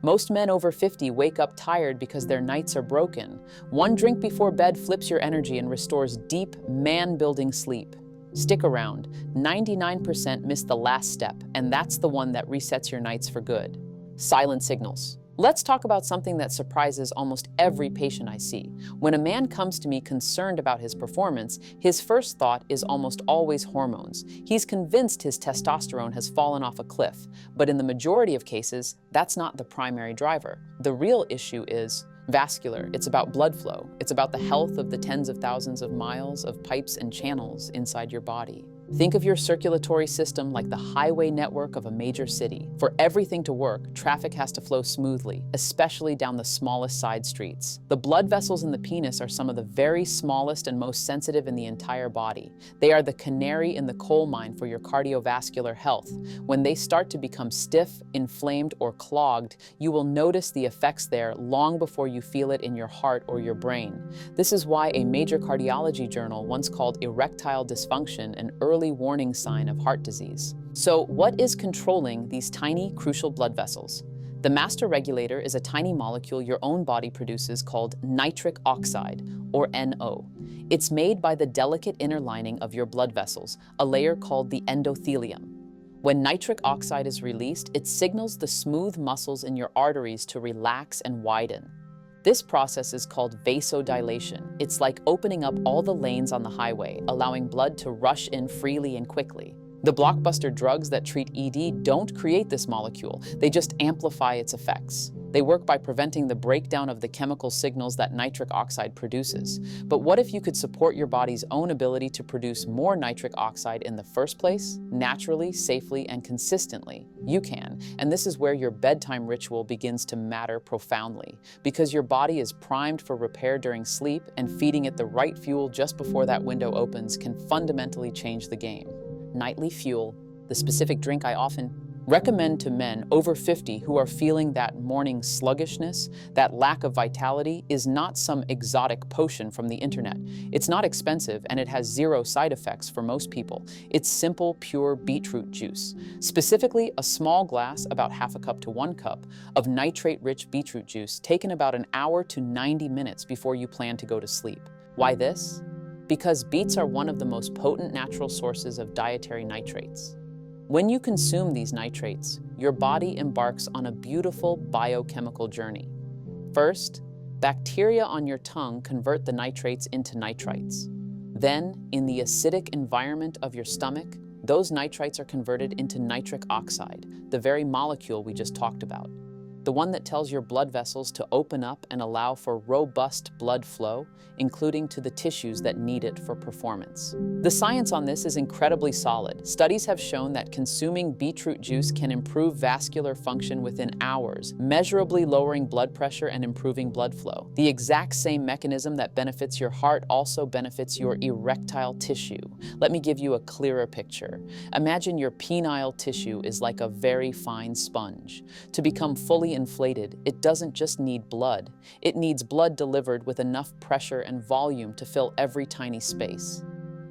Most men over 50 wake up tired because their nights are broken. One drink before bed flips your energy and restores deep, man-building sleep. Stick around. 99% miss the last step, and that's the one that resets your nights for good. Silent signals. Let's talk about something that surprises almost every patient I see. When a man comes to me concerned about his performance, his first thought is almost always hormones. He's convinced his testosterone has fallen off a cliff, but in the majority of cases, that's not the primary driver. The real issue is vascular. It's about blood flow. It's about the health of the tens of thousands of miles of pipes and channels inside your body. Think of your circulatory system like the highway network of a major city. For everything to work, traffic has to flow smoothly, especially down the smallest side streets. The blood vessels in the penis are some of the very smallest and most sensitive in the entire body. They are the canary in the coal mine for your cardiovascular health. When they start to become stiff, inflamed, or clogged, you will notice the effects there long before you feel it in your heart or your brain. This is why a major cardiology journal once called erectile dysfunction an early warning sign of heart disease. So what is controlling these tiny, crucial blood vessels? The master regulator is a tiny molecule your own body produces called nitric oxide, or NO. It's made by the delicate inner lining of your blood vessels, a layer called the endothelium. When nitric oxide is released, it signals the smooth muscles in your arteries to relax and widen. This process is called vasodilation. It's like opening up all the lanes on the highway, allowing blood to rush in freely and quickly. The blockbuster drugs that treat ED don't create this molecule, they just amplify its effects. They work by preventing the breakdown of the chemical signals that nitric oxide produces. But what if you could support your body's own ability to produce more nitric oxide in the first place, naturally, safely, and consistently? You can, and this is where your bedtime ritual begins to matter profoundly, because your body is primed for repair during sleep, and feeding it the right fuel just before that window opens can fundamentally change the game. Nightly fuel, the specific drink I often recommend to men over 50 who are feeling that morning sluggishness, that lack of vitality, is not some exotic potion from the internet. It's not expensive, and it has zero side effects for most people. It's simple, pure beetroot juice. Specifically, a small glass, about half a cup to 1 cup, of nitrate-rich beetroot juice taken about an hour to 90 minutes before you plan to go to sleep. Why this? Because beets are one of the most potent natural sources of dietary nitrates. When you consume these nitrates, your body embarks on a beautiful biochemical journey. First, bacteria on your tongue convert the nitrates into nitrites. Then, in the acidic environment of your stomach, those nitrites are converted into nitric oxide, the very molecule we just talked about. The one that tells your blood vessels to open up and allow for robust blood flow, including to the tissues that need it for performance. The science on this is incredibly solid. Studies have shown that consuming beetroot juice can improve vascular function within hours, measurably lowering blood pressure and improving blood flow. The exact same mechanism that benefits your heart also benefits your erectile tissue. Let me give you a clearer picture. Imagine your penile tissue is like a very fine sponge. To become fully inflated, it doesn't just need blood. It needs blood delivered with enough pressure and volume to fill every tiny space.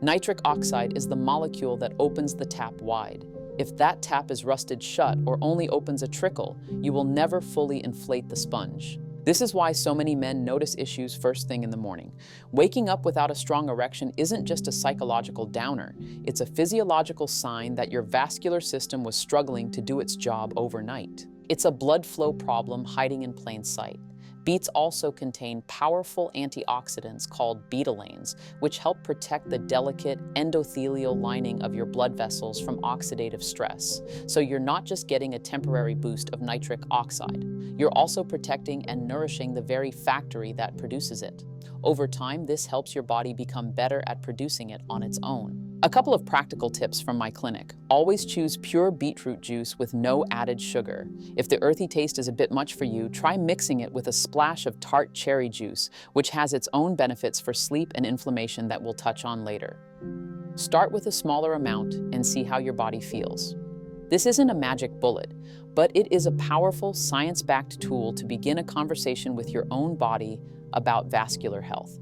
Nitric oxide is the molecule that opens the tap wide. If that tap is rusted shut or only opens a trickle, you will never fully inflate the sponge. This is why so many men notice issues first thing in the morning. Waking up without a strong erection isn't just a psychological downer. It's a physiological sign that your vascular system was struggling to do its job overnight. It's a blood flow problem hiding in plain sight. Beets also contain powerful antioxidants called betalains, which help protect the delicate endothelial lining of your blood vessels from oxidative stress. So you're not just getting a temporary boost of nitric oxide, you're also protecting and nourishing the very factory that produces it. Over time, this helps your body become better at producing it on its own. A couple of practical tips from my clinic. Always choose pure beetroot juice with no added sugar. If the earthy taste is a bit much for you, try mixing it with a splash of tart cherry juice, which has its own benefits for sleep and inflammation that we'll touch on later. Start with a smaller amount and see how your body feels. This isn't a magic bullet, but it is a powerful, science-backed tool to begin a conversation with your own body about vascular health.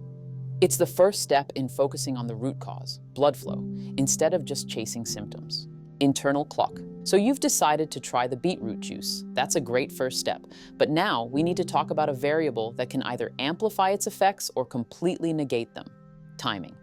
It's the first step in focusing on the root cause, blood flow, instead of just chasing symptoms. Internal clock. So you've decided to try the beetroot juice. That's a great first step. But now we need to talk about a variable that can either amplify its effects or completely negate them: timing.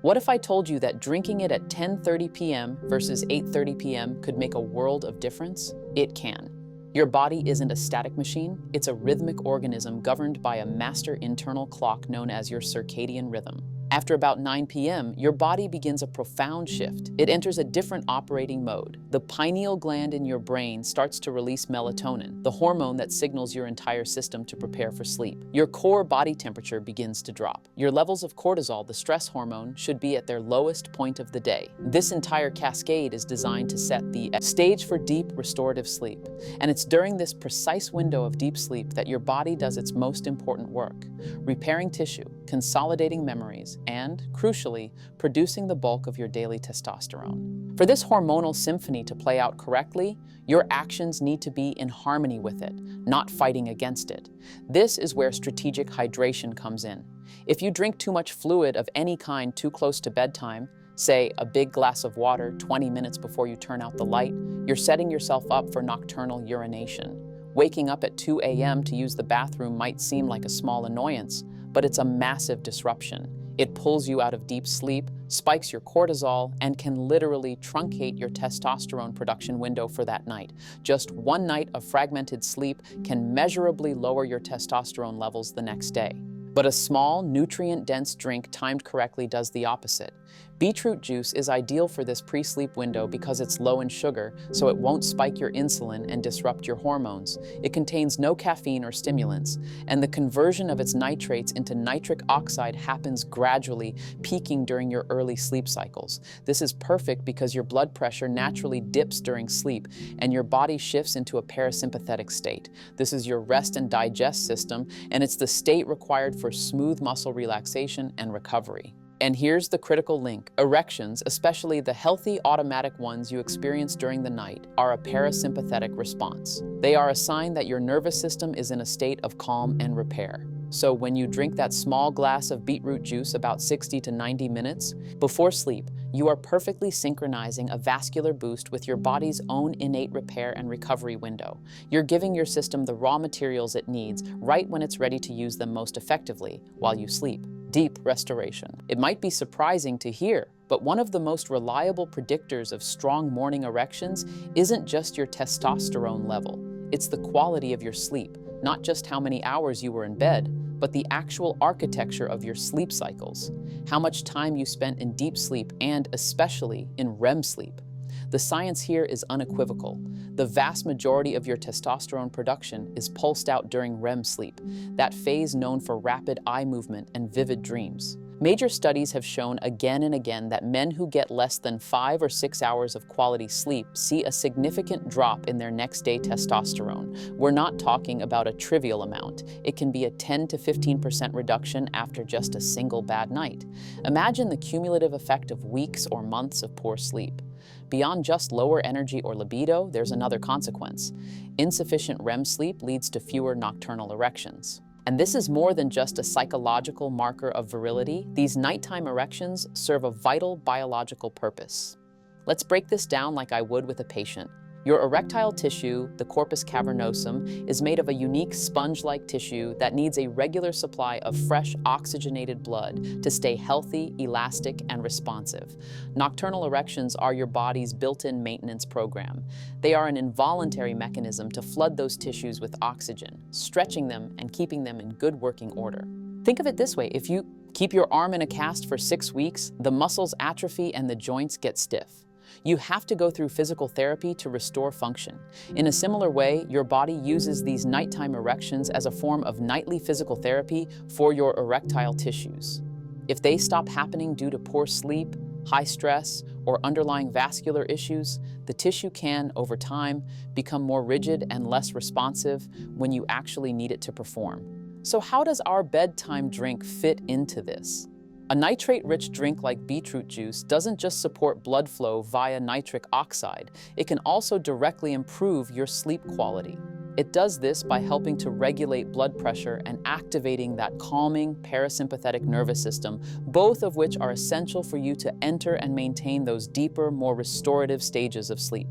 What if I told you that drinking it at 10:30 p.m. versus 8:30 p.m. could make a world of difference? It can. Your body isn't a static machine, it's a rhythmic organism governed by a master internal clock known as your circadian rhythm. After about 9 p.m., your body begins a profound shift. It enters a different operating mode. The pineal gland in your brain starts to release melatonin, the hormone that signals your entire system to prepare for sleep. Your core body temperature begins to drop. Your levels of cortisol, the stress hormone, should be at their lowest point of the day. This entire cascade is designed to set the stage for deep, restorative sleep. And it's during this precise window of deep sleep that your body does its most important work: repairing tissue, consolidating memories, and, crucially, producing the bulk of your daily testosterone. For this hormonal symphony to play out correctly, your actions need to be in harmony with it, not fighting against it. This is where strategic hydration comes in. If you drink too much fluid of any kind too close to bedtime, say a big glass of water 20 minutes before you turn out the light, you're setting yourself up for nocturnal urination. Waking up at 2 a.m. to use the bathroom might seem like a small annoyance, but it's a massive disruption. It pulls you out of deep sleep, spikes your cortisol, and can literally truncate your testosterone production window for that night. Just one night of fragmented sleep can measurably lower your testosterone levels the next day. But a small, nutrient-dense drink timed correctly does the opposite. Beetroot juice is ideal for this pre-sleep window because it's low in sugar, so it won't spike your insulin and disrupt your hormones. It contains no caffeine or stimulants, and the conversion of its nitrates into nitric oxide happens gradually, peaking during your early sleep cycles. This is perfect because your blood pressure naturally dips during sleep, and your body shifts into a parasympathetic state. This is your rest and digest system, and it's the state required for smooth muscle relaxation and recovery. And here's the critical link. Erections, especially the healthy automatic ones you experience during the night, are a parasympathetic response. They are a sign that your nervous system is in a state of calm and repair. So when you drink that small glass of beetroot juice about 60 to 90 minutes before sleep, you are perfectly synchronizing a vascular boost with your body's own innate repair and recovery window. You're giving your system the raw materials it needs right when it's ready to use them most effectively while you sleep. Deep restoration. It might be surprising to hear, but one of the most reliable predictors of strong morning erections isn't just your testosterone level. It's the quality of your sleep, not just how many hours you were in bed, but the actual architecture of your sleep cycles, how much time you spent in deep sleep and especially in REM sleep. The science here is unequivocal. The vast majority of your testosterone production is pulsed out during REM sleep, that phase known for rapid eye movement and vivid dreams. Major studies have shown again and again that men who get less than 5 or 6 hours of quality sleep see a significant drop in their next day testosterone. We're not talking about a trivial amount. It can be a 10 to 15% reduction after just a single bad night. Imagine the cumulative effect of weeks or months of poor sleep. Beyond just lower energy or libido, there's another consequence. Insufficient REM sleep leads to fewer nocturnal erections. And this is more than just a psychological marker of virility. These nighttime erections serve a vital biological purpose. Let's break this down like I would with a patient. Your erectile tissue, the corpus cavernosum, is made of a unique sponge-like tissue that needs a regular supply of fresh, oxygenated blood to stay healthy, elastic, and responsive. Nocturnal erections are your body's built-in maintenance program. They are an involuntary mechanism to flood those tissues with oxygen, stretching them and keeping them in good working order. Think of it this way: if you keep your arm in a cast for 6 weeks, the muscles atrophy and the joints get stiff. You have to go through physical therapy to restore function. In a similar way, your body uses these nighttime erections as a form of nightly physical therapy for your erectile tissues. If they stop happening due to poor sleep, high stress, or underlying vascular issues, the tissue can, over time, become more rigid and less responsive when you actually need it to perform. So how does our bedtime drink fit into this? A nitrate-rich drink like beetroot juice doesn't just support blood flow via nitric oxide, it can also directly improve your sleep quality. It does this by helping to regulate blood pressure and activating that calming parasympathetic nervous system, both of which are essential for you to enter and maintain those deeper, more restorative stages of sleep.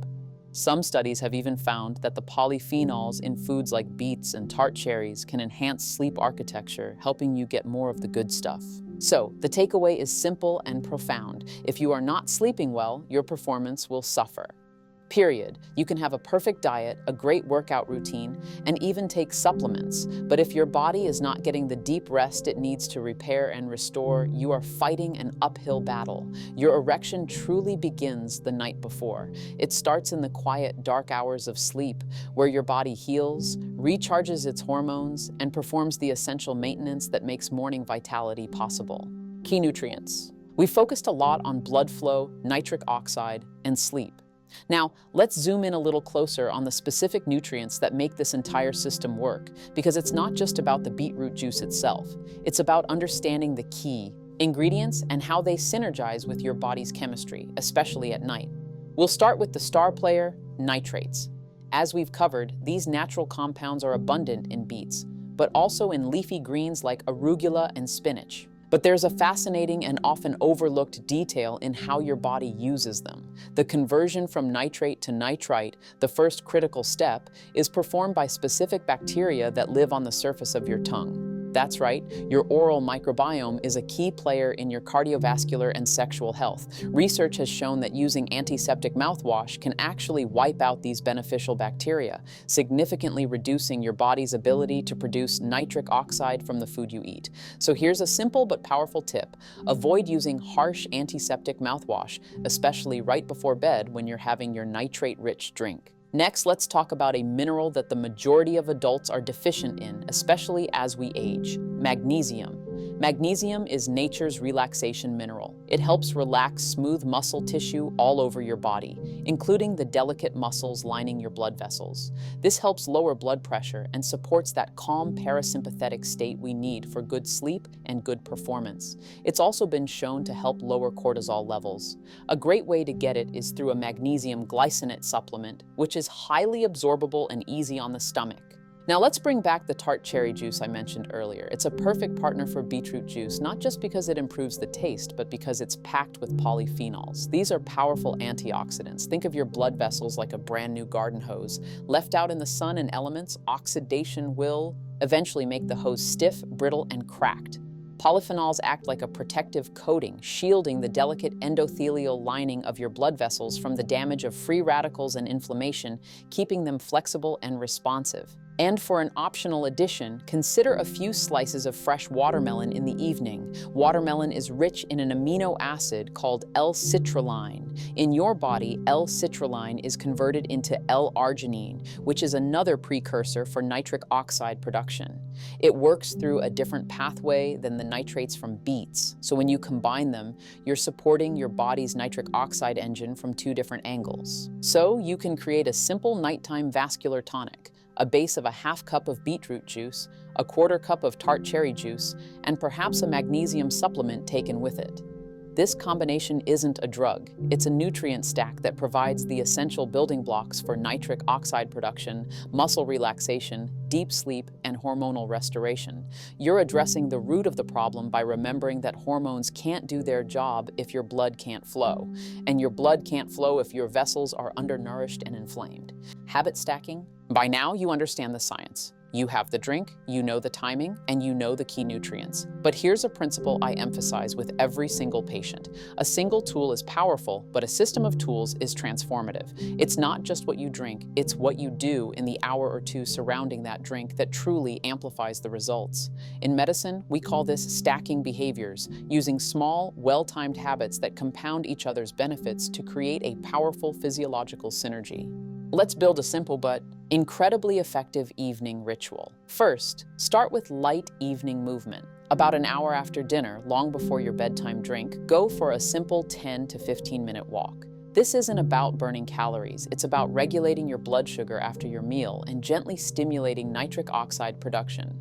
Some studies have even found that the polyphenols in foods like beets and tart cherries can enhance sleep architecture, helping you get more of the good stuff. So, the takeaway is simple and profound. If you are not sleeping well, your performance will suffer. Period. You can have a perfect diet, a great workout routine, and even take supplements. But if your body is not getting the deep rest it needs to repair and restore, you are fighting an uphill battle. Your erection truly begins the night before. It starts in the quiet, dark hours of sleep, where your body heals, recharges its hormones, and performs the essential maintenance that makes morning vitality possible. Key nutrients. We focused a lot on blood flow, nitric oxide, and sleep. Now, let's zoom in a little closer on the specific nutrients that make this entire system work, because it's not just about the beetroot juice itself. It's about understanding the key ingredients and how they synergize with your body's chemistry, especially at night. We'll start with the star player, nitrates. As we've covered, these natural compounds are abundant in beets, but also in leafy greens like arugula and spinach. But there's a fascinating and often overlooked detail in how your body uses them. The conversion from nitrate to nitrite, the first critical step, is performed by specific bacteria that live on the surface of your tongue. That's right, your oral microbiome is a key player in your cardiovascular and sexual health. Research has shown that using antiseptic mouthwash can actually wipe out these beneficial bacteria, significantly reducing your body's ability to produce nitric oxide from the food you eat. So here's a simple but powerful tip. Avoid using harsh antiseptic mouthwash, especially right before bed when you're having your nitrate-rich drink. Next, let's talk about a mineral that the majority of adults are deficient in, especially as we age: magnesium. Magnesium is nature's relaxation mineral. It helps relax smooth muscle tissue all over your body, including the delicate muscles lining your blood vessels. This helps lower blood pressure and supports that calm parasympathetic state we need for good sleep and good performance. It's also been shown to help lower cortisol levels. A great way to get it is through a magnesium glycinate supplement, which is highly absorbable and easy on the stomach. Now let's bring back the tart cherry juice I mentioned earlier. It's a perfect partner for beetroot juice, not just because it improves the taste, but because it's packed with polyphenols. These are powerful antioxidants. Think of your blood vessels like a brand new garden hose. Left out in the sun and elements, oxidation will eventually make the hose stiff, brittle, and cracked. Polyphenols act like a protective coating, shielding the delicate endothelial lining of your blood vessels from the damage of free radicals and inflammation, keeping them flexible and responsive. And for an optional addition, consider a few slices of fresh watermelon in the evening. Watermelon is rich in an amino acid called L-citrulline. In your body, L-citrulline is converted into L-arginine, which is another precursor for nitric oxide production. It works through a different pathway than the nitrates from beets, so when you combine them, you're supporting your body's nitric oxide engine from two different angles. So you can create a simple nighttime vascular tonic: a base of a half cup of beetroot juice, a quarter cup of tart cherry juice, and perhaps a magnesium supplement taken with it. This combination isn't a drug. It's a nutrient stack that provides the essential building blocks for nitric oxide production, muscle relaxation, deep sleep, and hormonal restoration. You're addressing the root of the problem by remembering that hormones can't do their job if your blood can't flow, and your blood can't flow if your vessels are undernourished and inflamed. Habit stacking? By now, you understand the science. You have the drink, you know the timing, and you know the key nutrients. But here's a principle I emphasize with every single patient. A single tool is powerful, but a system of tools is transformative. It's not just what you drink, it's what you do in the hour or two surrounding that drink that truly amplifies the results. In medicine, we call this stacking behaviors, using small, well-timed habits that compound each other's benefits to create a powerful physiological synergy. Let's build a simple but incredibly effective evening ritual. First, start with light evening movement. About an hour after dinner, long before your bedtime drink, go for a simple 10 to 15-minute walk. This isn't about burning calories, it's about regulating your blood sugar after your meal and gently stimulating nitric oxide production.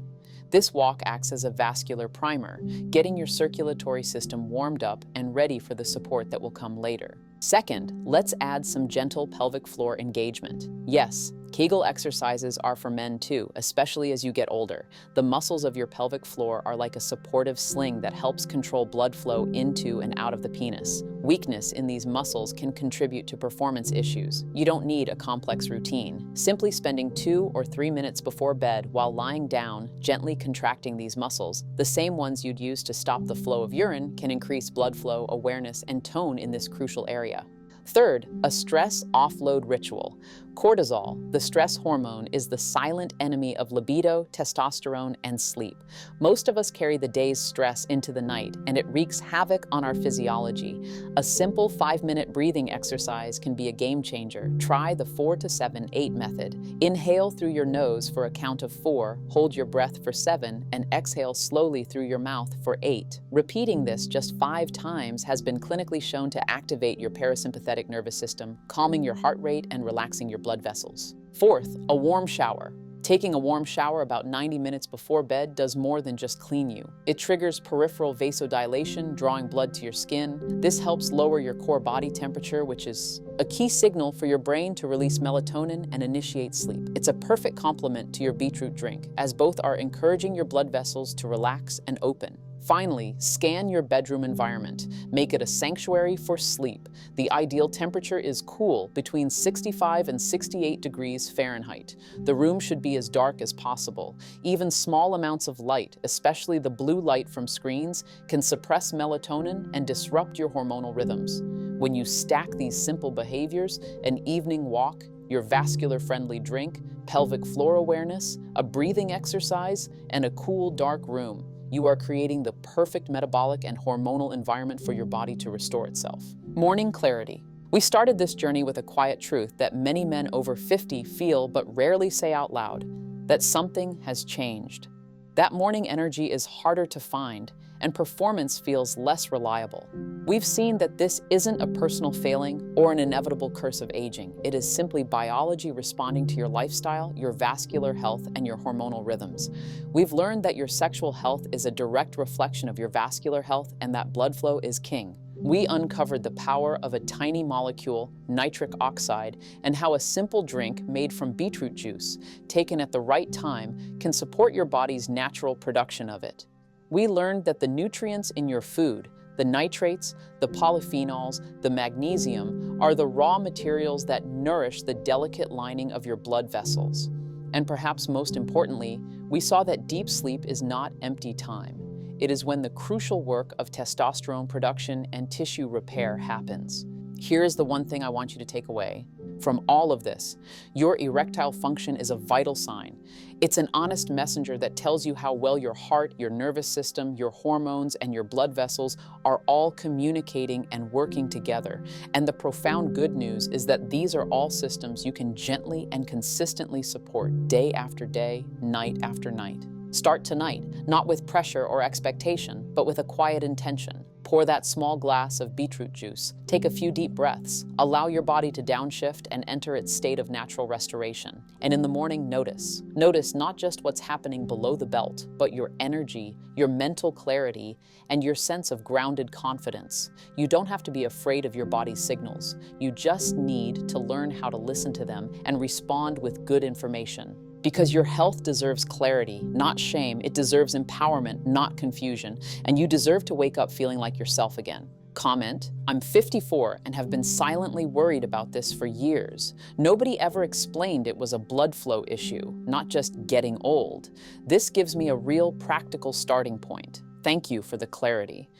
This walk acts as a vascular primer, getting your circulatory system warmed up and ready for the support that will come later. Second, let's add some gentle pelvic floor engagement. Yes, Kegel exercises are for men too, especially as you get older. The muscles of your pelvic floor are like a supportive sling that helps control blood flow into and out of the penis. Weakness in these muscles can contribute to performance issues. You don't need a complex routine. Simply spending 2 or 3 minutes before bed while lying down, gently contracting these muscles, the same ones you'd use to stop the flow of urine, can increase blood flow, awareness, and tone in this crucial area. Third, a stress offload ritual. Cortisol, the stress hormone, is the silent enemy of libido, testosterone, and sleep. Most of us carry the day's stress into the night, and it wreaks havoc on our physiology. A simple 5-minute breathing exercise can be a game changer. Try the 4-7-8 method. Inhale through your nose for a count of 4, hold your breath for 7, and exhale slowly through your mouth for 8. Repeating this just 5 times has been clinically shown to activate your parasympathetic nervous system, calming your heart rate and relaxing your blood vessels. Fourth, a warm shower. Taking a warm shower about 90 minutes before bed does more than just clean you. It triggers peripheral vasodilation, drawing blood to your skin. This helps lower your core body temperature, which is a key signal for your brain to release melatonin and initiate sleep. It's a perfect complement to your beetroot drink, as both are encouraging your blood vessels to relax and open. Finally, scan your bedroom environment. Make it a sanctuary for sleep. The ideal temperature is cool, between 65 and 68 degrees Fahrenheit. The room should be as dark as possible. Even small amounts of light, especially the blue light from screens, can suppress melatonin and disrupt your hormonal rhythms. When you stack these simple behaviors, an evening walk, your vascular-friendly drink, pelvic floor awareness, a breathing exercise, and a cool, dark room, you are creating the perfect metabolic and hormonal environment for your body to restore itself. Morning clarity. We started this journey with a quiet truth that many men over 50 feel but rarely say out loud, that something has changed. That morning energy is harder to find, and performance feels less reliable. We've seen that this isn't a personal failing or an inevitable curse of aging. It is simply biology responding to your lifestyle, your vascular health, and your hormonal rhythms. We've learned that your sexual health is a direct reflection of your vascular health and that blood flow is king. We uncovered the power of a tiny molecule, nitric oxide, and how a simple drink made from beetroot juice, taken at the right time, can support your body's natural production of it. We learned that the nutrients in your food, the nitrates, the polyphenols, the magnesium, are the raw materials that nourish the delicate lining of your blood vessels. And perhaps most importantly, we saw that deep sleep is not empty time. It is when the crucial work of testosterone production and tissue repair happens. Here is the one thing I want you to take away. From all of this, your erectile function is a vital sign. It's an honest messenger that tells you how well your heart, your nervous system, your hormones, and your blood vessels are all communicating and working together. And the profound good news is that these are all systems you can gently and consistently support day after day, night after night. Start tonight, not with pressure or expectation, but with a quiet intention. Pour that small glass of beetroot juice. Take a few deep breaths. Allow your body to downshift and enter its state of natural restoration. And in the morning, notice. Notice not just what's happening below the belt, but your energy, your mental clarity, and your sense of grounded confidence. You don't have to be afraid of your body's signals. You just need to learn how to listen to them and respond with good information. Because your health deserves clarity, not shame. It deserves empowerment, not confusion. And you deserve to wake up feeling like yourself again. Comment, I'm 54 and have been silently worried about this for years. Nobody ever explained it was a blood flow issue, not just getting old. This gives me a real practical starting point. Thank you for the clarity.